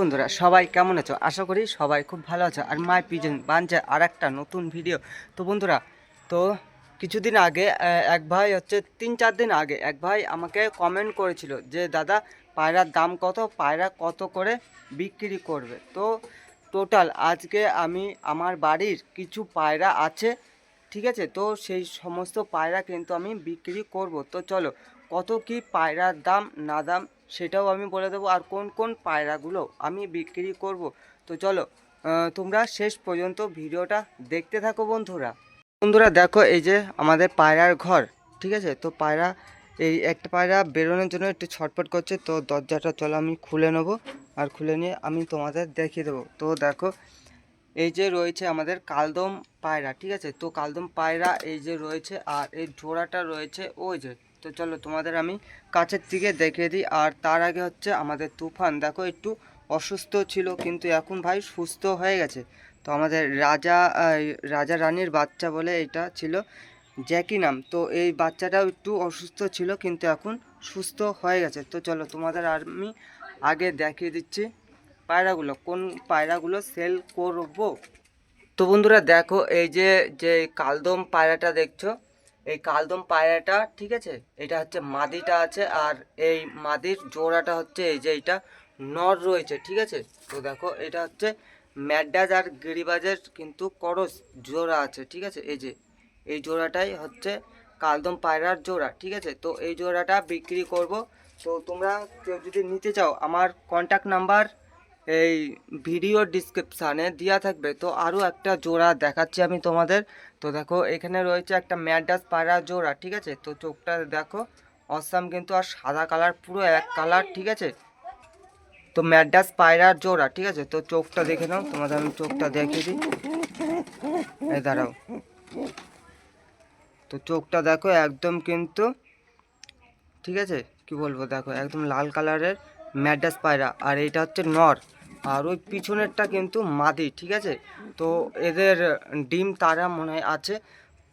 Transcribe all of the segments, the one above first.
বন্ধুরা সবাই কেমন আছো? আশা করি সবাই খুব ভালো আছো। আর মাই পিজন বানছে আর একটা নতুন ভিডিও। তো বন্ধুরা, তো কিছুদিন আগে এক ভাই হচ্ছে 3-4 দিন আগে এক ভাই আমাকে কমেন্ট করেছিল যে দাদা, পায়রার দাম কত, পায়রা কত করে বিক্রি করবে। তো টোটাল আজকে আমি আমার বাড়ির কিছু পায়রা আছে, ঠিক আছে, তো সেই সমস্ত পায়রা কিন্তু আমি বিক্রি করব। তো চলো, কত কি পায়রার দাম না দাম সেটাও আমি বলে দেবো, আর কোন কোন পায়রাগুলো আমি বিক্রি করব। তো চলো, তোমরা শেষ পর্যন্ত ভিডিওটা দেখতে থাকো বন্ধুরা। বন্ধুরা দেখো, এই যে আমাদের পায়রার ঘর, ঠিক আছে। তো পায়রা, এই একটা পায়রা বেরোনোর জন্য একটু ছটফট করছে, তো দরজাটা চলো আমি খুলে নেবো, আর খুলে নিয়ে আমি তোমাদের দেখিয়ে দেবো। তো দেখো, এই যে রয়েছে আমাদের কালদম পায়রা, ঠিক আছে। তো কালদম পায়রা এই যে রয়েছে, আর এই জোড়াটা রয়েছে ওই যে। তো চলো তোমাদের আমি কাছের থেকে দেখিয়ে দিই। আর তার আগে হচ্ছে আমাদের তুফান, দেখো একটু অসুস্থ ছিল কিন্তু এখন ভাই সুস্থ হয়ে গেছে। তো আমাদের রাজা রানীর বাচ্চা বলে এটা ছিল, জ্যাকি নাম। তো এই বাচ্চাটাও একটু অসুস্থ ছিল কিন্তু এখন সুস্থ হয়ে গেছে। তো চলো তোমাদের আমি আগে দেখিয়ে দিচ্ছি পায়রাগুলো, কোন পায়রাগুলো সেল করব। তো বন্ধুরা দেখো, এই যে যে কালদম পায়রাটা দেখছো, এই কালদম পায়রাটা, ঠিক আছে, এটা হচ্ছে মাদিটা আছে, আর এই মাদির জোড়াটা হচ্ছে এই যে এটা নর রয়েছে, ঠিক আছে। তো দেখো, এটা হচ্ছে ম্যাডাজ আর গিরিবাজের কিন্তু করস জোড়া আছে, ঠিক আছে। এই যে এই জোড়াটাই হচ্ছে কালদম পায়রার জোড়া, ঠিক আছে। তো এই জোড়াটা বিক্রি করব। তো তোমরা কেউ যদি নিতে চাও, আমার কন্ট্যাক্ট নাম্বার এই ভিডিও ডিসক্রিপশানে দেওয়া থাকবে। তো আরও একটা জোড়া দেখাচ্ছি আমি তোমাদের। তো দেখো, এখানে রয়েছে একটা ম্যাডাস পায়রা জোড়া, ঠিক আছে। তো চোখটা দেখো অসাম কিন্তু, আর সাদা কালার পুরো এক কালার, ঠিক আছে। তো ম্যাডাস পায়রার জোড়া, ঠিক আছে। তো চোখটা দেখে নাও, তোমাদের আমি চোখটা দেখিয়ে দিই, এই দাঁড়াও। তো চোখটা দেখো একদম কিন্তু, ঠিক আছে, কি বলবো, দেখো একদম লাল কালারের ম্যাডাস পায়রা, আর এইটা হচ্ছে নর, আর ওই পিছনেরটা কিন্তু মাদি, ঠিক আছে। তো এদের ডিম তারা মনে হয় আছে,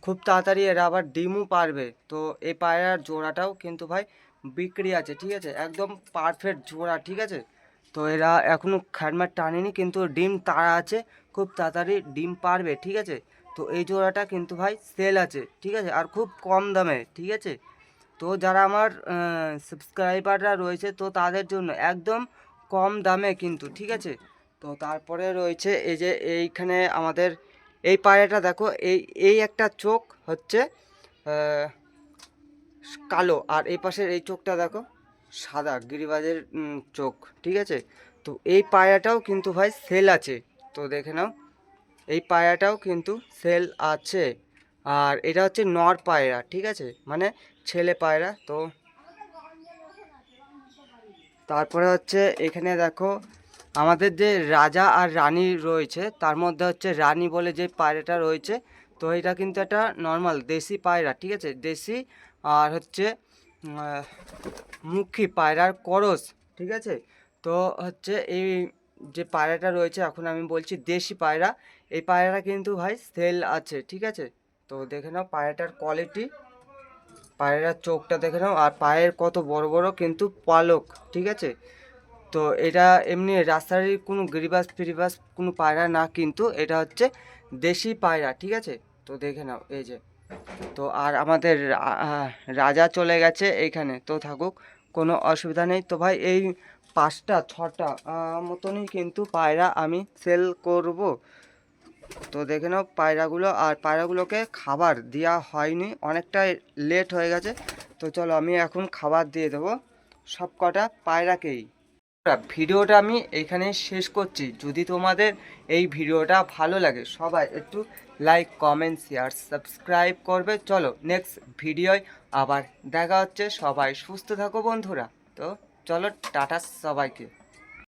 খুব তাড়াতাড়ি এরা আবার ডিমও পারবে। তো এই পায়রার জোড়াটাও কিন্তু ভাই বিক্রি আছে, ঠিক আছে, একদম পারফেক্ট জোড়া, ঠিক আছে। তো এরা এখনও খ্যাটম্যাট টানেনি কিন্তু ডিম তারা আছে, খুব তাড়াতাড়ি ডিম পারবে, ঠিক আছে। তো এই জোড়াটা কিন্তু ভাই সেল আছে, ঠিক আছে, আর খুব কম দামে, ঠিক আছে। তো যারা আমার সাবস্ক্রাইবাররা রয়েছে, তো তাদের জন্য একদম কম দামে কিন্তু, ঠিক আছে। তো তারপরে রয়েছে এই যে এইখানে আমাদের এই পায়রাটা দেখো, এই এই একটা চোখ হচ্ছে কালো, আর এই পাশের এই চোখটা দেখো সাদা, গিরিবাজের চোখ, ঠিক আছে। তো এই পায়রাটাও কিন্তু ভাই সেল আছে, তো দেখে নাও, এই পায়রাটাও কিন্তু সেল আছে। আর এটা হচ্ছে নর পায়রা, ঠিক আছে, মানে ছেলে পায়রা। তো তারপরে হচ্ছে এখানে দেখো আমাদের যে রাজা আর রানী রয়েছে, তার মধ্যে হচ্ছে রানী বলে যে পায়রাটা রয়েছে। তো এটা কিন্তু একটা নর্মাল দেশি পায়রা, ঠিক আছে, দেশি। আর হচ্ছে মুখী পায়রার করস, ঠিক আছে। তো হচ্ছে এই যে পায়রাটা রয়েছে, এখন আমি বলছি দেশি পায়রা, এই পায়রাটা কিন্তু ভাই সেল আছে, ঠিক আছে। তো দেখে নাও পায়রাটার কোয়ালিটি, পায়রার চোখটা দেখে নাও, আর পায়ের কত বড় বড় কিন্তু পালক, ঠিক আছে। তো এটা এমনি রাস্তার কোনো গিরিবাস ফিরিবাস কোনো পায়রা না, কিন্তু এটা হচ্ছে দেশি পায়রা, ঠিক আছে। তো দেখে নাও এই যে। তো আর আমাদের রাজা চলে গেছে এইখানে, তো থাকুক, কোনো অসুবিধা নেই। তো ভাই এই 5টা 6টা মতনই কিন্তু পায়রা আমি সেল করব। তো দেখে নাও পায়রাগুলো, আর পায়রাগুলোকে খাবার দেওয়া হয়নি, অনেকটাই লেট হয়ে গেছে। তো চলো আমি এখন খাবার দিয়ে দেবো সব কটা পায়রাকেই। ভিডিওটা আমি এইখানে শেষ করছি। যদি তোমাদের এই ভিডিওটা ভালো লাগে, সবাই একটু লাইক কমেন্ট শেয়ার সাবস্ক্রাইব করবে। চলো নেক্সট ভিডিওয় আবার দেখা হচ্ছে, সবাই সুস্থ থাকো বন্ধুরা। তো চলো টাটা সবাইকে।